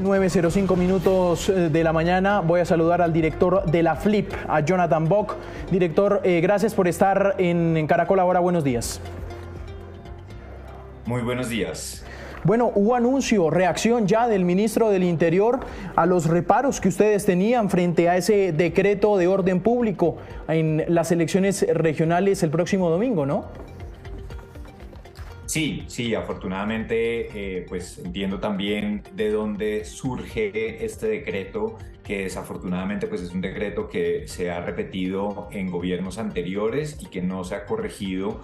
9:05 de la mañana. Voy a saludar al director de la FLIP, a Jonathan Bock. Director, gracias por estar en Caracol Ahora. Buenos días. Muy buenos días. Bueno, hubo anuncio, reacción ya del ministro del Interior a los reparos que ustedes tenían frente a ese decreto de orden público en las elecciones regionales el próximo domingo, ¿no? Sí, afortunadamente, pues entiendo también de dónde surge este decreto, que desafortunadamente pues es un decreto que se ha repetido en gobiernos anteriores y que no se ha corregido,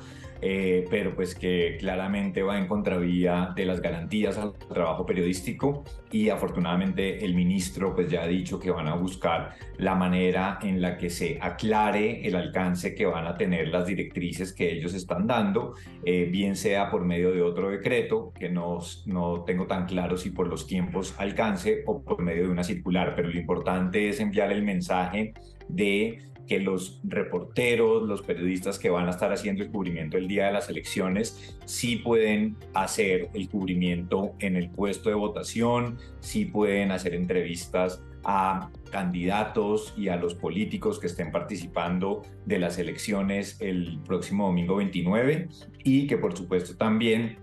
pero pues que claramente va en contravía de las garantías al trabajo periodístico, y afortunadamente el ministro pues ya ha dicho que van a buscar la manera en la que se aclare el alcance que van a tener las directrices que ellos están dando, bien sea por medio de otro decreto, que no tengo tan claro si por los tiempos alcance, o por medio de una circular, pero lo importante es enviar el mensaje de que los reporteros, los periodistas que van a estar haciendo el cubrimiento el día de las elecciones, sí pueden hacer el cubrimiento en el puesto de votación, sí pueden hacer entrevistas a candidatos y a los políticos que estén participando de las elecciones el próximo domingo 29, y que por supuesto también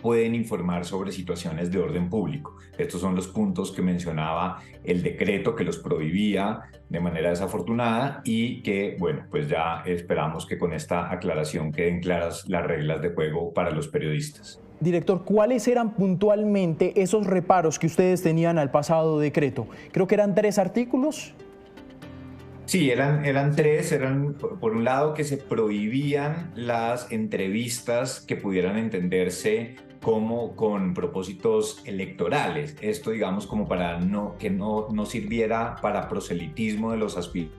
pueden informar sobre situaciones de orden público. Estos son los puntos que mencionaba el decreto, que los prohibía de manera desafortunada, y que, bueno, pues ya esperamos que con esta aclaración queden claras las reglas de juego para los periodistas. Director, ¿cuáles eran puntualmente esos reparos que ustedes tenían al pasado decreto? Creo que eran 3 artículos. Sí, eran 3. Eran, por un lado, que se prohibían las entrevistas que pudieran entenderse como con propósitos electorales. Esto, digamos, como para que no sirviera para proselitismo de los aspirantes,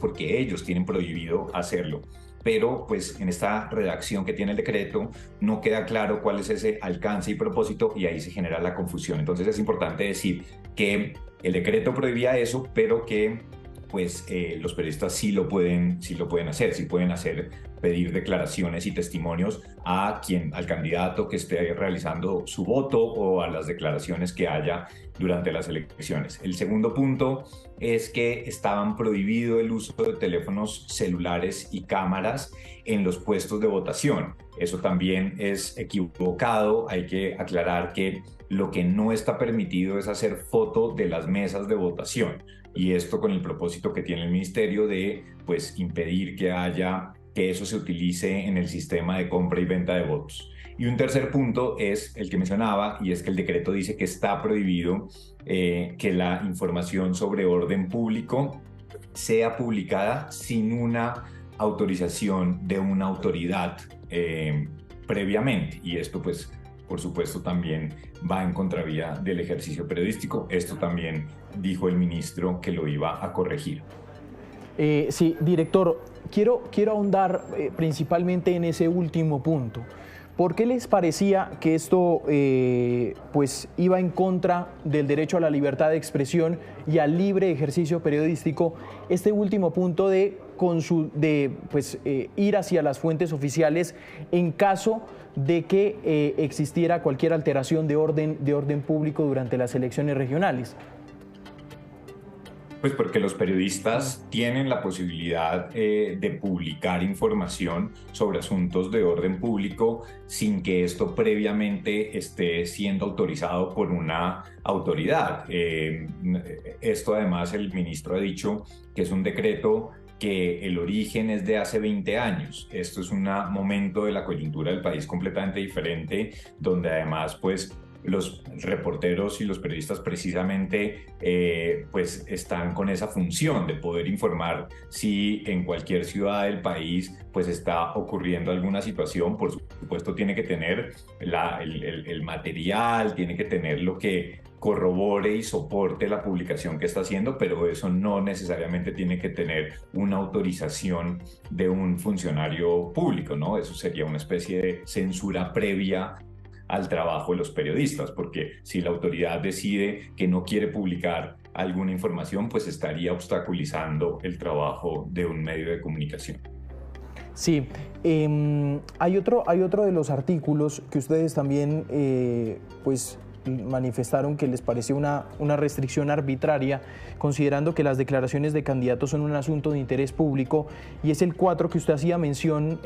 porque ellos tienen prohibido hacerlo. Pero pues en esta redacción que tiene el decreto no queda claro cuál es ese alcance y propósito, y ahí se genera la confusión. Entonces es importante decir que el decreto prohibía eso, pero que pues los periodistas sí lo pueden hacer, sí pueden pedir declaraciones y testimonios al candidato que esté realizando su voto, o a las declaraciones que haya durante las elecciones. El segundo punto es que estaban prohibido el uso de teléfonos celulares y cámaras en los puestos de votación. Eso también es equivocado. Hay que aclarar que lo que no está permitido es hacer foto de las mesas de votación, y esto con el propósito que tiene el ministerio de pues impedir que eso se utilice en el sistema de compra y venta de votos. Y un tercer punto es el que mencionaba, y es que el decreto dice que está prohibido que la información sobre orden público sea publicada sin una autorización de una autoridad previamente, y esto pues por supuesto también va en contravía del ejercicio periodístico. Esto también dijo el ministro que lo iba a corregir. Sí, director, quiero ahondar principalmente en ese último punto. ¿Por qué les parecía que esto pues iba en contra del derecho a la libertad de expresión y al libre ejercicio periodístico, este último punto de ir hacia las fuentes oficiales en caso de que existiera cualquier alteración de orden público durante las elecciones regionales? Pues porque los periodistas tienen la posibilidad de publicar información sobre asuntos de orden público sin que esto previamente esté siendo autorizado por una autoridad. Esto además el ministro ha dicho que es un decreto que el origen es de hace 20 años. Esto es un momento de la coyuntura del país completamente diferente, donde además pues los reporteros y los periodistas precisamente pues están con esa función de poder informar si en cualquier ciudad del país pues está ocurriendo alguna situación. Por supuesto tiene que tener el material, tiene que tener lo que corrobore y soporte la publicación que está haciendo, pero eso no necesariamente tiene que tener una autorización de un funcionario público, ¿no? Eso sería una especie de censura previa al trabajo de los periodistas, porque si la autoridad decide que no quiere publicar alguna información, pues estaría obstaculizando el trabajo de un medio de comunicación. Sí, hay otro de los artículos que ustedes también pues manifestaron que les pareció una restricción arbitraria, considerando que las declaraciones de candidatos son un asunto de interés público, y es el 4 que usted hacía mención,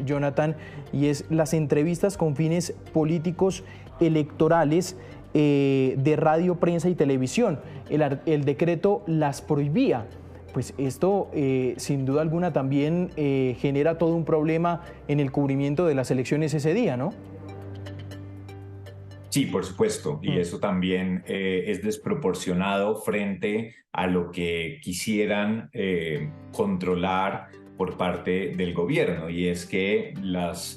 Jonathan, y es las entrevistas con fines políticos electorales de radio, prensa y televisión. El decreto las prohibía. Pues esto, sin duda alguna, también genera todo un problema en el cubrimiento de las elecciones ese día, ¿no? Sí, por supuesto, y eso también es desproporcionado frente a lo que quisieran controlar por parte del gobierno, y es que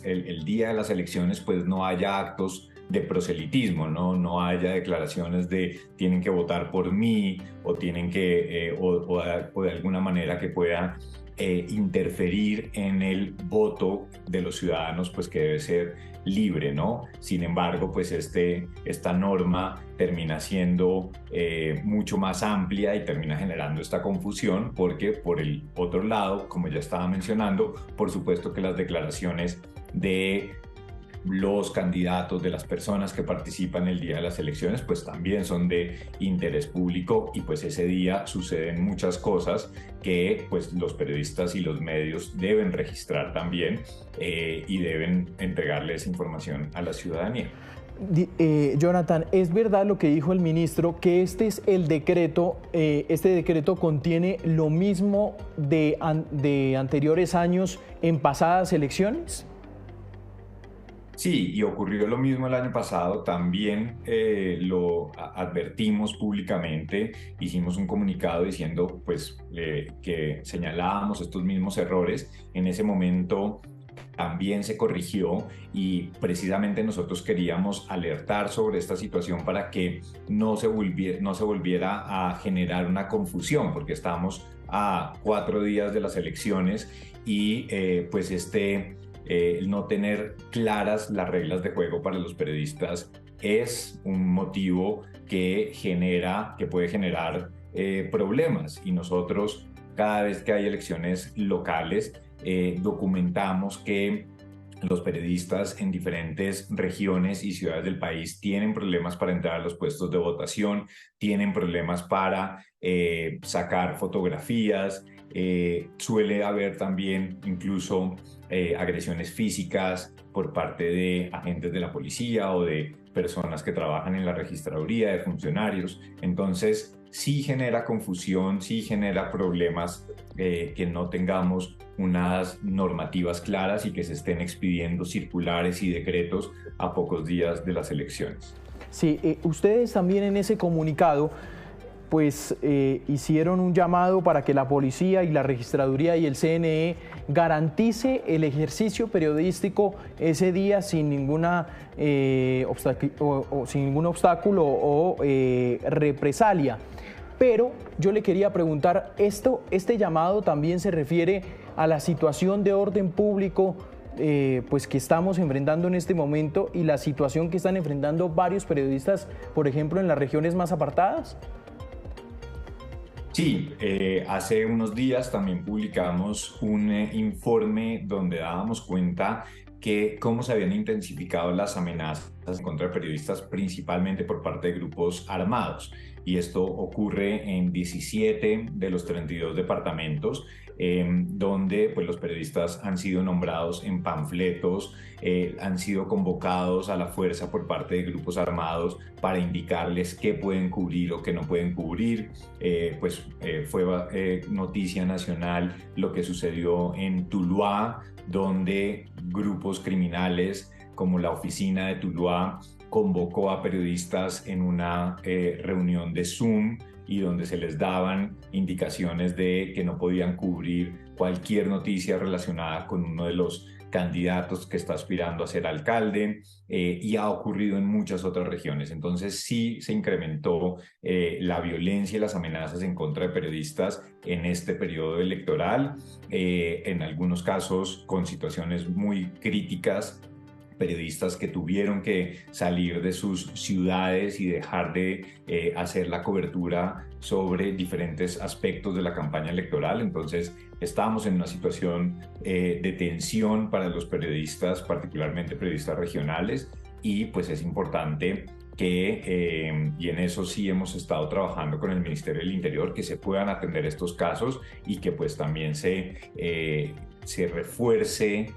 el día de las elecciones pues no haya actos de proselitismo, no haya declaraciones de tienen que votar por mí o tienen que o de alguna manera que pueda interferir en el voto de los ciudadanos, pues que debe ser libre, ¿no? Sin embargo, pues esta norma termina siendo mucho más amplia y termina generando esta confusión, porque por el otro lado, como ya estaba mencionando, por supuesto que las declaraciones de los candidatos, de las personas que participan el día de las elecciones, pues también son de interés público, y pues ese día suceden muchas cosas que pues los periodistas y los medios deben registrar también y deben entregarles información a la ciudadanía. Jonathan, ¿es verdad lo que dijo el ministro, que este es el decreto, este decreto contiene lo mismo de anteriores años en pasadas elecciones? Sí, y ocurrió lo mismo el año pasado, también lo advertimos públicamente, hicimos un comunicado diciendo pues que señalábamos estos mismos errores. En ese momento también se corrigió, y precisamente nosotros queríamos alertar sobre esta situación para que no se volviera a generar una confusión, porque estamos a 4 días de las elecciones y pues el no tener claras las reglas de juego para los periodistas es un motivo que puede generar problemas, y nosotros cada vez que hay elecciones locales documentamos que los periodistas en diferentes regiones y ciudades del país tienen problemas para entrar a los puestos de votación, tienen problemas para sacar fotografías, suele haber también incluso agresiones físicas por parte de agentes de la policía o de personas que trabajan en la registraduría, de funcionarios. Entonces, sí genera confusión, sí genera problemas que no tengamos unas normativas claras y que se estén expidiendo circulares y decretos a pocos días de las elecciones. Sí, ustedes también en ese comunicado pues hicieron un llamado para que la policía y la registraduría y el CNE garantice el ejercicio periodístico ese día sin ninguna sin ningún obstáculo o represalia. Pero yo le quería preguntar, este llamado también se refiere a la situación de orden público pues que estamos enfrentando en este momento, y la situación que están enfrentando varios periodistas, por ejemplo, en las regiones más apartadas. Sí, hace unos días también publicamos un informe donde dábamos cuenta que cómo se habían intensificado las amenazas contra periodistas, principalmente por parte de grupos armados. Y esto ocurre en 17 de los 32 departamentos, donde pues, los periodistas han sido nombrados en panfletos, han sido convocados a la fuerza por parte de grupos armados para indicarles qué pueden cubrir o qué no pueden cubrir. Fue noticia nacional lo que sucedió en Tuluá, donde grupos criminales como la oficina de Tuluá convocó a periodistas en una reunión de Zoom, y donde se les daban indicaciones de que no podían cubrir cualquier noticia relacionada con uno de los candidatos que está aspirando a ser alcalde, y ha ocurrido en muchas otras regiones. Entonces sí se incrementó la violencia y las amenazas en contra de periodistas en este periodo electoral, en algunos casos con situaciones muy críticas periodistas que tuvieron que salir de sus ciudades y dejar de hacer la cobertura sobre diferentes aspectos de la campaña electoral. Entonces, estábamos en una situación de tensión para los periodistas, particularmente periodistas regionales, y pues es importante y en eso sí hemos estado trabajando con el Ministerio del Interior, que se puedan atender estos casos y que pues también se refuerce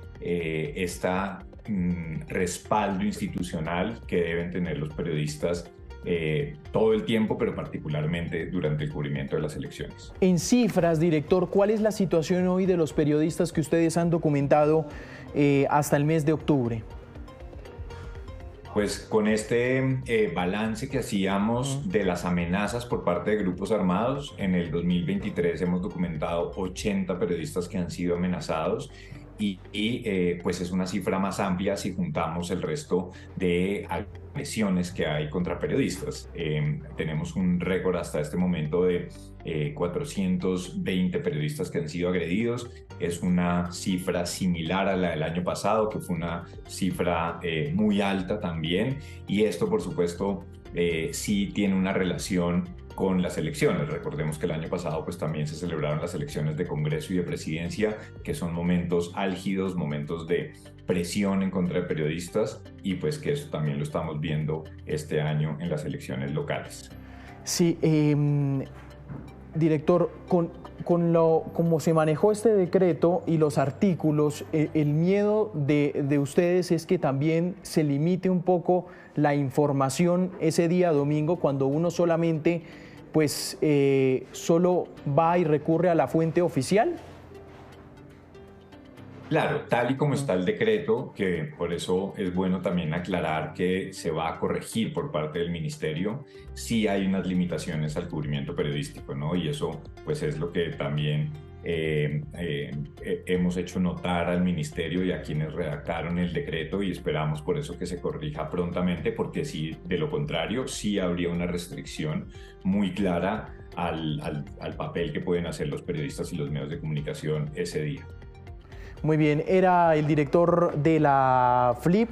respaldo institucional que deben tener los periodistas todo el tiempo, pero particularmente durante el cubrimiento de las elecciones. En cifras, director, ¿cuál es la situación hoy de los periodistas que ustedes han documentado hasta el mes de octubre? Pues con este balance que hacíamos de las amenazas por parte de grupos armados, en el 2023 hemos documentado 80 periodistas que han sido amenazados pues es una cifra más amplia si juntamos el resto de agresiones que hay contra periodistas. Tenemos un récord hasta este momento de 420 periodistas que han sido agredidos. Es una cifra similar a la del año pasado, que fue una cifra muy alta también. Y esto, por supuesto, sí tiene una relación con las elecciones. Recordemos que el año pasado pues también se celebraron las elecciones de Congreso y de Presidencia, que son momentos álgidos, momentos de presión en contra de periodistas, y pues que eso también lo estamos viendo este año en las elecciones locales. Sí, director, como se manejó este decreto y los artículos, el miedo de ustedes es que también se limite un poco la información ese día domingo, cuando uno solamente pues solo va y recurre a la fuente oficial. Claro, tal y como está el decreto, que por eso es bueno también aclarar que se va a corregir por parte del ministerio, sí hay unas limitaciones al cubrimiento periodístico, ¿no? Y eso pues es lo que también hemos hecho notar al ministerio y a quienes redactaron el decreto, y esperamos por eso que se corrija prontamente, porque si de lo contrario sí habría una restricción muy clara al papel que pueden hacer los periodistas y los medios de comunicación ese día. Muy bien, era el director de la FLIP,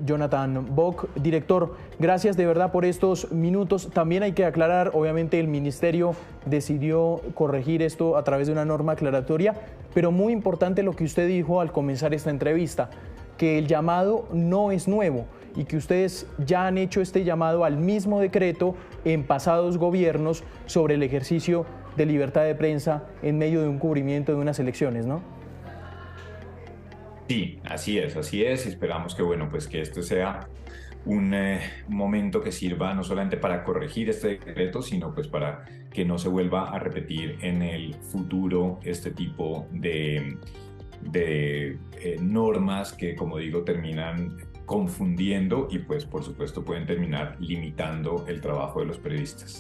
Jonathan Bock. Director, gracias de verdad por estos minutos. También hay que aclarar, obviamente el ministerio decidió corregir esto a través de una norma aclaratoria, pero muy importante lo que usted dijo al comenzar esta entrevista, que el llamado no es nuevo y que ustedes ya han hecho este llamado al mismo decreto en pasados gobiernos sobre el ejercicio de libertad de prensa en medio de un cubrimiento de unas elecciones, ¿no? Sí, así es. Esperamos que, bueno, pues que este sea un momento que sirva no solamente para corregir este decreto, sino pues para que no se vuelva a repetir en el futuro este tipo de normas que, como digo, terminan confundiendo y pues por supuesto pueden terminar limitando el trabajo de los periodistas.